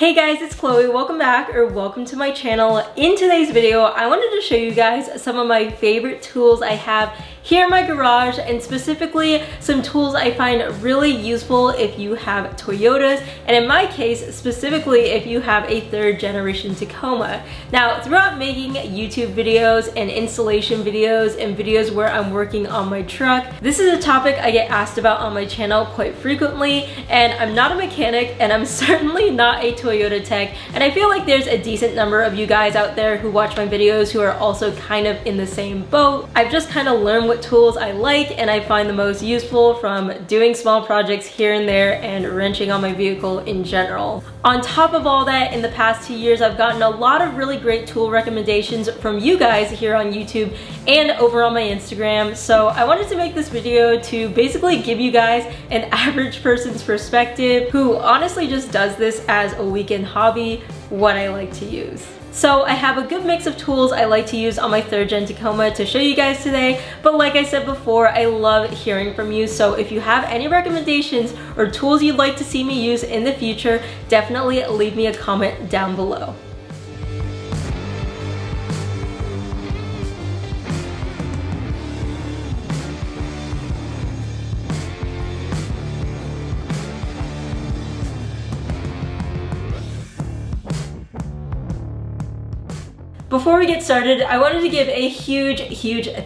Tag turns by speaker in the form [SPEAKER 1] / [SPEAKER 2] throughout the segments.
[SPEAKER 1] Hey guys, it's Chloe. Welcome back, or welcome to my channel. In today's video, I wanted to show you guys some of my favorite tools I have here in my garage, and specifically some tools I find really useful if you have Toyotas, and in my case, specifically if you have a third generation Tacoma. Now, throughout making YouTube videos and installation videos and videos where I'm working on my truck, this is a topic I get asked about on my channel quite frequently, and I'm not a mechanic and I'm certainly not a Toyota tech, and I feel like there's a decent number of you guys out there who watch my videos who are also kind of in the same boat. I've just kind of learned what tools I like and I find the most useful from doing small projects here and there and wrenching on my vehicle in general. On top of all that, in the past 2 years, I've gotten a lot of really great tool recommendations from you guys here on YouTube and over on my Instagram, so I wanted to make this video to basically give you guys an average person's perspective who honestly just does this as a weekend hobby, what I like to use. So I have a good mix of tools I like to use on my third gen Tacoma to show you guys today, but like I said before, I love hearing from you, so if you have any recommendations or tools you'd like to see me use in the future, definitely leave me a comment down below. Before we get started, I wanted to give a huge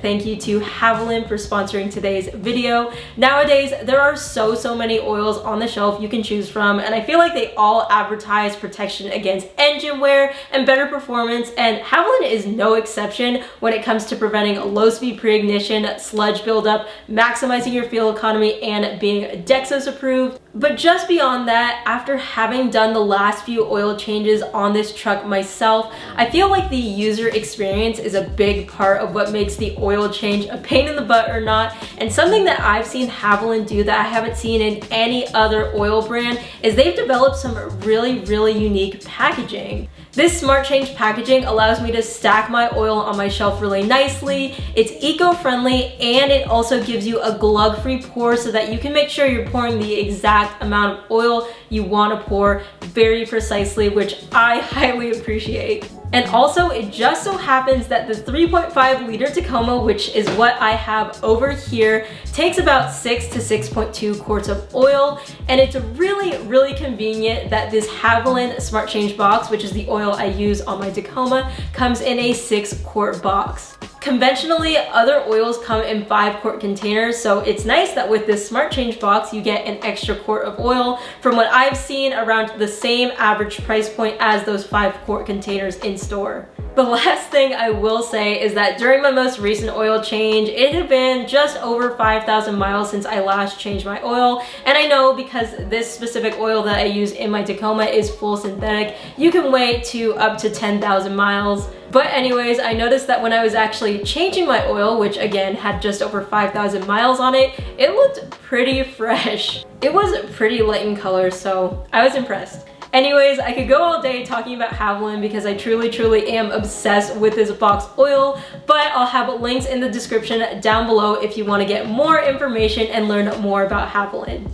[SPEAKER 1] thank you to Javelin for sponsoring today's video. Nowadays, there are so many oils on the shelf you can choose from, and I feel like they all advertise protection against engine wear and better performance, and Javelin is no exception when it comes to preventing low-speed pre-ignition, sludge buildup, maximizing your fuel economy, and being Dexos approved. But just beyond that, after having done the last few oil changes on this truck myself, I feel like the user experience is a big part of what makes the oil change a pain in the butt or not. And something that I've seen Javelin do that I haven't seen in any other oil brand is they've developed some really unique packaging. This Smart Change packaging allows me to stack my oil on my shelf really nicely. It's eco-friendly, and it also gives you a glug-free pour so that you can make sure you're pouring the exact amount of oil you want to pour very precisely, which I highly appreciate. And also, it just so happens that the 3.5 liter Tacoma, which is what I have over here, takes about 6 to 6.2 quarts of oil, and it's really convenient that this Javelin Smart Change box, which is the oil I use on my Tacoma, comes in a 6-quart box. Conventionally, other oils come in 5-quart containers, so it's nice that with this Smart Change box you get an extra quart of oil, from what I've seen around the same average price point as those 5-quart containers in store. The last thing I will say is that during my most recent oil change, it had been just over 5,000 miles since I last changed my oil, and I know because this specific oil that I use in my Tacoma is full synthetic, you can wait to up to 10,000 miles. But anyways, I noticed that when I was actually changing my oil, which again had just over 5,000 miles on it, it looked pretty fresh. It was pretty light in color, so I was impressed. Anyways, I could go all day talking about Javelin because I truly am obsessed with this box oil, but I'll have links in the description down below if you want to get more information and learn more about Javelin.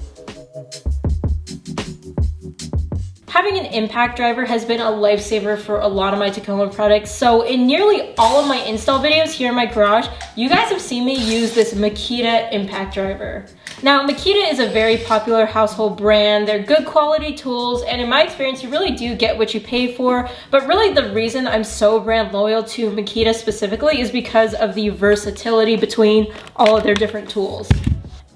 [SPEAKER 1] Having an impact driver has been a lifesaver for a lot of my Tacoma products, so in nearly all of my install videos here in my garage, you guys have seen me use this Makita impact driver. Now, Makita is a very popular household brand. They're good quality tools, and in my experience, you really do get what you pay for, but really the reason I'm so brand loyal to Makita specifically is because of the versatility between all of their different tools.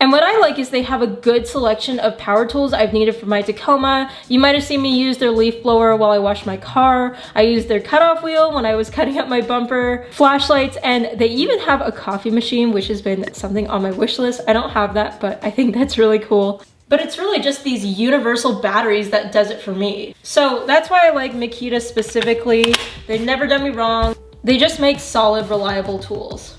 [SPEAKER 1] And what I like is they have a good selection of power tools I've needed for my Tacoma. You might have seen me use their leaf blower while I washed my car. I used their cutoff wheel when I was cutting up my bumper, flashlights, and they even have a coffee machine, which has been something on my wish list. I don't have that, but I think that's really cool. But it's really just these universal batteries that does it for me. So that's why I like Makita specifically. They've never done me wrong. They just make solid, reliable tools.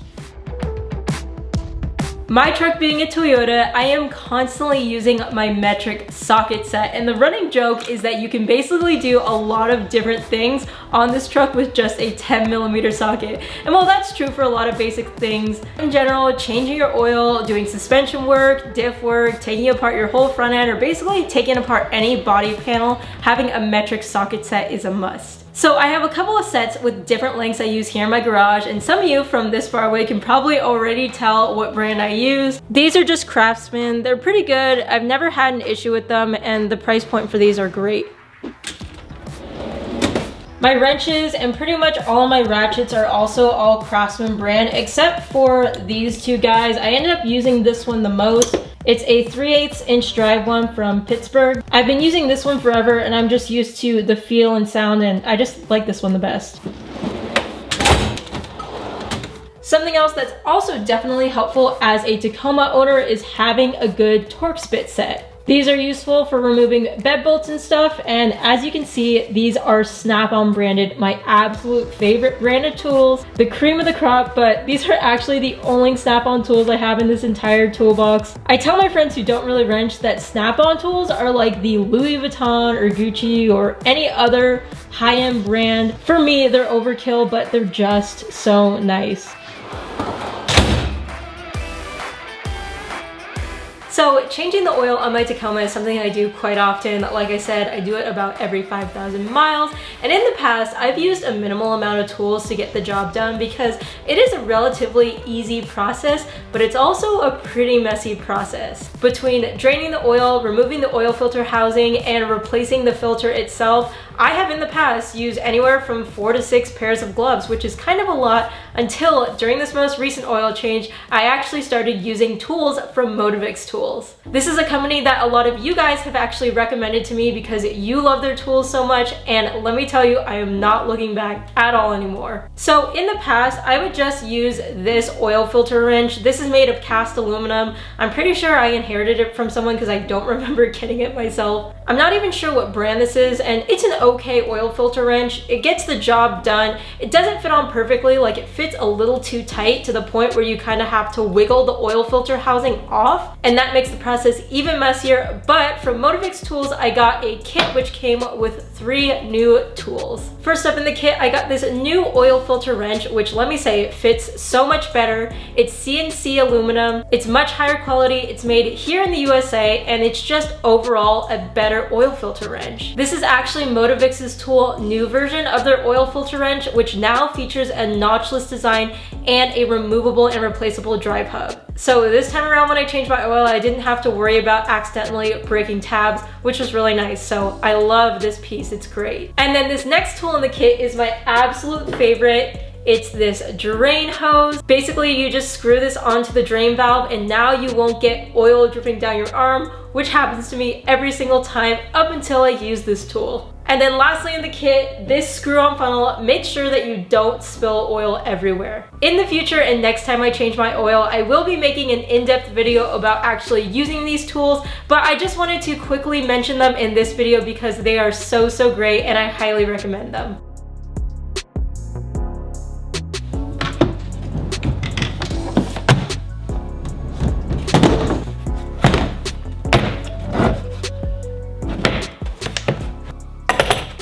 [SPEAKER 1] My truck being a Toyota, I am constantly using my metric socket set, and the running joke is that you can basically do a lot of different things on this truck with just a 10mm socket. And while that's true for a lot of basic things, in general, changing your oil, doing suspension work, diff work, taking apart your whole front end, or basically taking apart any body panel, having a metric socket set is a must. So I have a couple of sets with different lengths I use here in my garage, and some of you from this far away can probably already tell what brand I use. These are just Craftsman. They're pretty good. I've never had an issue with them, and the price point for these are great. My wrenches and pretty much all of my ratchets are also all Craftsman brand, except for these two guys. I ended up using this one the most. It's a 3/8 inch drive one from Pittsburgh. I've been using this one forever, and I'm just used to the feel and sound, and I just like this one the best. Something else that's also definitely helpful as a Tacoma owner is having a good Torx Bit Set. These are useful for removing bed bolts and stuff, and as you can see, these are Snap-on branded, my absolute favorite brand of tools, the cream of the crop, but these are actually the only Snap-on tools I have in this entire toolbox. I tell my friends who don't really wrench that Snap-on tools are like the Louis Vuitton or Gucci or any other high-end brand. For me, they're overkill, but they're just so nice. So changing the oil on my Tacoma is something I do quite often. Like I said, I do it about every 5,000 miles. And in the past, I've used a minimal amount of tools to get the job done because it is a relatively easy process, but it's also a pretty messy process. Between draining the oil, removing the oil filter housing, and replacing the filter itself, I have in the past used anywhere from 4 to 6 pairs of gloves, which is kind of a lot, until during this most recent oil change, I actually started using tools from Motivix Tools. This is a company that a lot of you guys have actually recommended to me because you love their tools so much, and let me tell you, I am not looking back at all anymore. So in the past, I would just use this oil filter wrench. This is made of cast aluminum. I'm pretty sure I inherited it from someone because I don't remember getting it myself. I'm not even sure what brand this is, and it's an okay oil filter wrench. It gets the job done. It doesn't fit on perfectly, like it fits a little too tight to the point where you kind of have to wiggle the oil filter housing off, and that makes the process even messier. But from Motivix Tools, I got a kit which came with 3 new tools. First up in the kit, I got this new oil filter wrench, which let me say, it fits so much better. It's CNC aluminum. It's much higher quality. It's made here in the USA, and it's just overall a better oil filter wrench. This is actually Motivix's tool new version of their oil filter wrench, which now features a notchless design and a removable and replaceable drive hub. So this time around when I changed my oil, I didn't have to worry about accidentally breaking tabs, which was really nice. So I love this piece, it's great. And then this next tool in the kit is my absolute favorite. It's this drain hose. Basically, you just screw this onto the drain valve, and now you won't get oil dripping down your arm, which happens to me every single time up until I use this tool. And then lastly in the kit, this screw-on funnel makes sure that you don't spill oil everywhere. In the future and next time I change my oil, I will be making an in-depth video about actually using these tools, but I just wanted to quickly mention them in this video because they are so great and I highly recommend them.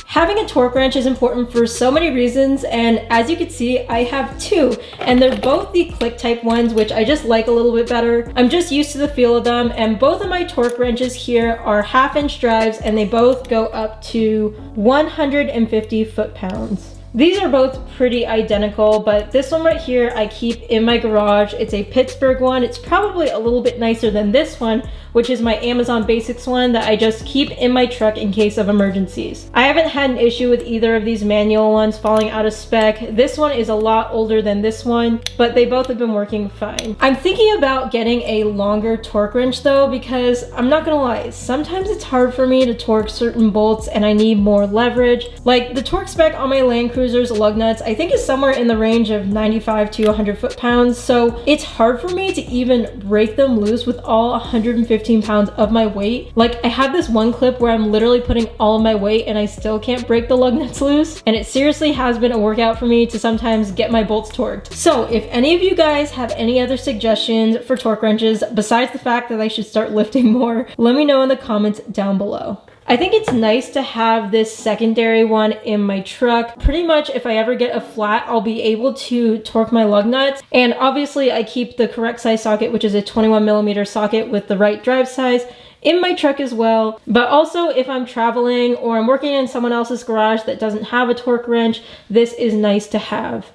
[SPEAKER 1] Having a torque wrench is important for so many reasons, and as you can see, I have 2, and they're both the click type ones, which I just like a little bit better. I'm just used to the feel of them, and both of my torque wrenches here are 1/2 inch drives, and they both go up to 150 foot-pounds. These are both pretty identical, but this one right here I keep in my garage. It's a Pittsburgh one. It's probably a little bit nicer than this one, which is my Amazon Basics one that I just keep in my truck in case of emergencies. I haven't had an issue with either of these manual ones falling out of spec. This one is a lot older than this one, but they both have been working fine. I'm thinking about getting a longer torque wrench though, because I'm not gonna lie, sometimes it's hard for me to torque certain bolts and I need more leverage. Like the torque spec on my Land Cruiser Cruiser's lug nuts, I think, is somewhere in the range of 95 to 100 foot-pounds. So it's hard for me to even break them loose with all 115 pounds of my weight. Like, I have this one clip where I'm literally putting all of my weight and I still can't break the lug nuts loose. And it seriously has been a workout for me to sometimes get my bolts torqued. So if any of you guys have any other suggestions for torque wrenches, besides the fact that I should start lifting more, let me know in the comments down below. I think it's nice to have this secondary one in my truck. Pretty much if I ever get a flat, I'll be able to torque my lug nuts. And obviously I keep the correct size socket, which is a 21mm socket with the right drive size, in my truck as well. But also if I'm traveling or I'm working in someone else's garage that doesn't have a torque wrench, this is nice to have.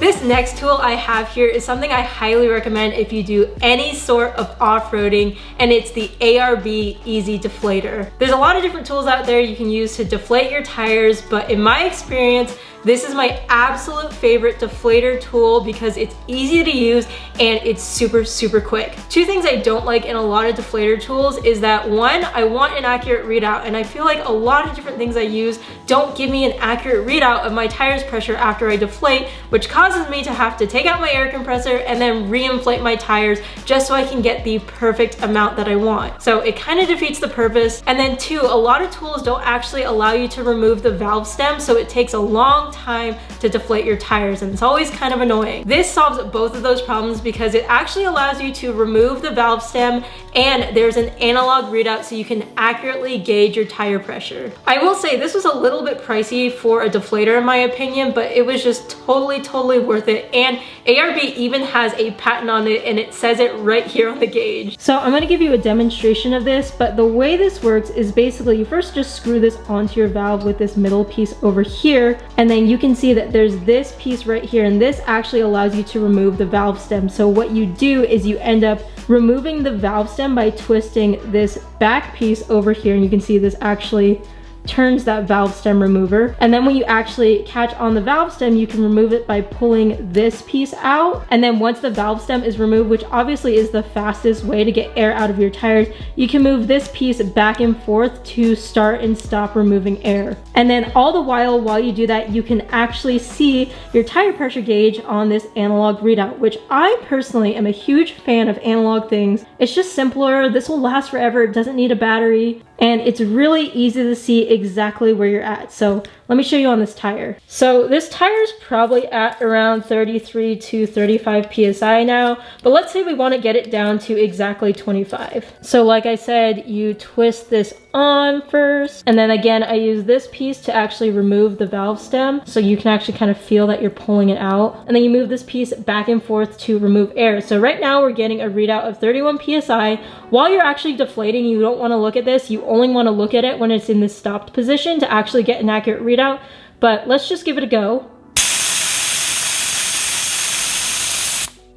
[SPEAKER 1] This next tool I have here is something I highly recommend if you do any sort of off-roading, and it's the ARB Easy Deflator. There's a lot of different tools out there you can use to deflate your tires, but in my experience, this is my absolute favorite deflator tool because it's easy to use and it's super, super quick. Two things I don't like in a lot of deflator tools is that, one, I want an accurate readout, and I feel like a lot of different things I use don't give me an accurate readout of my tires pressure after I deflate, which causes me to have to take out my air compressor and then re-inflate my tires just so I can get the perfect amount that I want. So it kind of defeats the purpose. And then two, a lot of tools don't actually allow you to remove the valve stem, so it takes a long time to deflate your tires, and it's always kind of annoying. This solves both of those problems because it actually allows you to remove the valve stem, and there's an analog readout so you can accurately gauge your tire pressure. I will say this was a little bit pricey for a deflator in my opinion, but it was just totally worth it. And ARB even has a patent on it, and it says it right here on the gauge. So I'm gonna give you a demonstration of this, but the way this works is basically you first just screw this onto your valve with this middle piece over here, and then you can see that there's this piece right here, and this actually allows you to remove the valve stem. So what you do is you end up removing the valve stem by twisting this back piece over here, and you can see this actually turns that valve stem remover. And then when you actually catch on the valve stem, you can remove it by pulling this piece out. And then once the valve stem is removed, which obviously is the fastest way to get air out of your tires, you can move this piece back and forth to start and stop removing air. And then all the while you do that, you can actually see your tire pressure gauge on this analog readout, which I personally am a huge fan of analog things. It's just simpler. This will last forever. It doesn't need a battery. And it's really easy to see exactly where you're at. So let me show you on this tire. So this tire is probably at around 33 to 35 PSI now, but let's say we want to get it down to exactly 25. So like I said, you twist this on first, and then again, I use this piece to actually remove the valve stem, so you can actually kind of feel that you're pulling it out. And then you move this piece back and forth to remove air. So right now we're getting a readout of 31 PSI. While you're actually deflating, you don't want to look at this. You only want to look at it when it's in this stopped position to actually get an accurate readout. But let's just give it a go.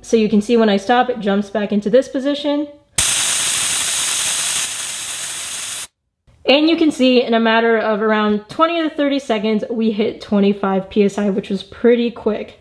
[SPEAKER 1] So you can see when I stop, it jumps back into this position. And you can see in a matter of around 20 to 30 seconds, we hit 25 PSI, which was pretty quick.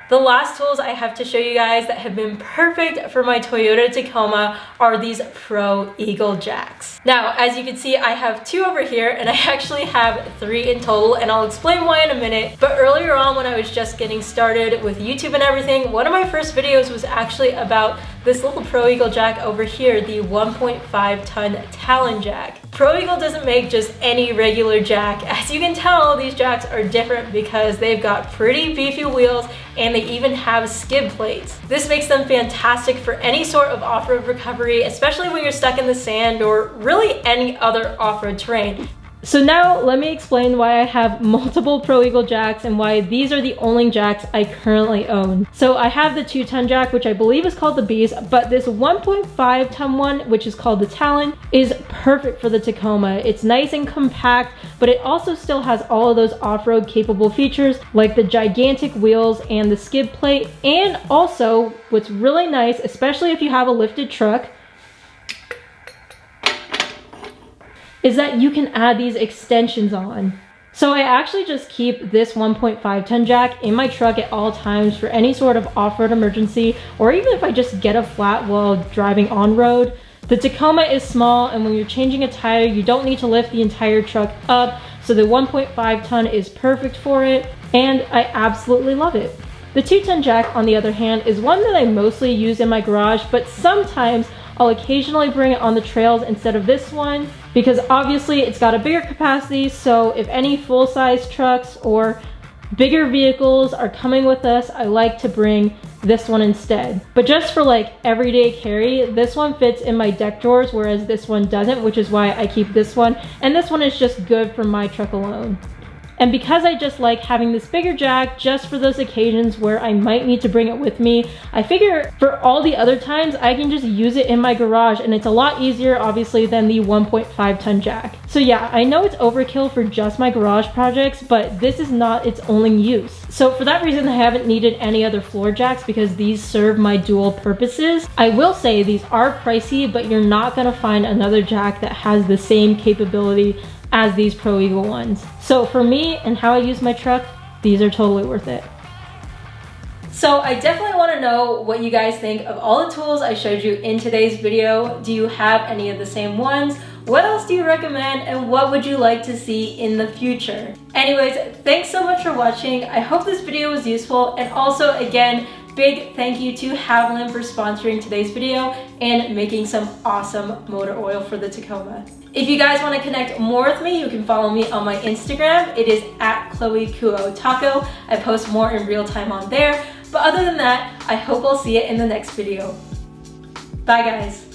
[SPEAKER 1] The last tools I have to show you guys that have been perfect for my Toyota Tacoma are these Pro Eagle jacks. Now, as you can see, I have two over here, and I actually have three in total, and I'll explain why in a minute. But earlier on, when I was just getting started with YouTube and everything, one of my first videos was actually about this little Pro Eagle jack over here, the 1.5 ton Talon jack. Pro Eagle doesn't make just any regular jack. As you can tell, these jacks are different because they've got pretty beefy wheels, and they even have skid plates. This makes them fantastic for any sort of off-road recovery, especially when you're stuck in the sand or really any other off-road terrain. So now let me explain why I have multiple Pro Eagle jacks and why these are the only jacks I currently own. So I have the 2-ton jack, which I believe is called the Beast, but this 1.5 ton one, which is called the Talon, is perfect for the Tacoma. It's nice and compact, but it also still has all of those off-road capable features like the gigantic wheels and the skid plate. And also what's really nice, especially if you have a lifted truck, is that you can add these extensions on. So I actually just keep this 1.5 ton jack in my truck at all times for any sort of off-road emergency, or even if I just get a flat while driving on road. The Tacoma is small, and when you're changing a tire, you don't need to lift the entire truck up, so the 1.5 ton is perfect for it, and I absolutely love it. The 2-ton jack, on the other hand, is one that I mostly use in my garage, but sometimes I'll occasionally bring it on the trails instead of this one, because obviously it's got a bigger capacity, so if any full-size trucks or bigger vehicles are coming with us, I like to bring this one instead. But just for like everyday carry, this one fits in my deck drawers, whereas this one doesn't, which is why I keep this one, and this one is just good for my truck alone. And because I just like having this bigger jack just for those occasions where I might need to bring it with me, I figure for all the other times I can just use it in my garage, and it's a lot easier obviously than the 1.5 ton jack. So yeah, I know it's overkill for just my garage projects, but this is not its only use. So for that reason, I haven't needed any other floor jacks because these serve my dual purposes. I will say these are pricey, but you're not gonna find another jack that has the same capability as these Pro Eagle ones. So for me and how I use my truck, these are totally worth it. So I definitely want to know what you guys think of all the tools I showed you in today's video. Do you have any of the same ones? What else do you recommend, and what would you like to see in the future? Anyways, thanks so much for watching. I hope this video was useful, and also again, big thank you to Javelin for sponsoring today's video and making some awesome motor oil for the Tacoma. If you guys want to connect more with me, you can follow me on my Instagram. It is at ChloeKuoTaco. I post more in real time on there. But other than that, I hope I'll see you in the next video. Bye guys.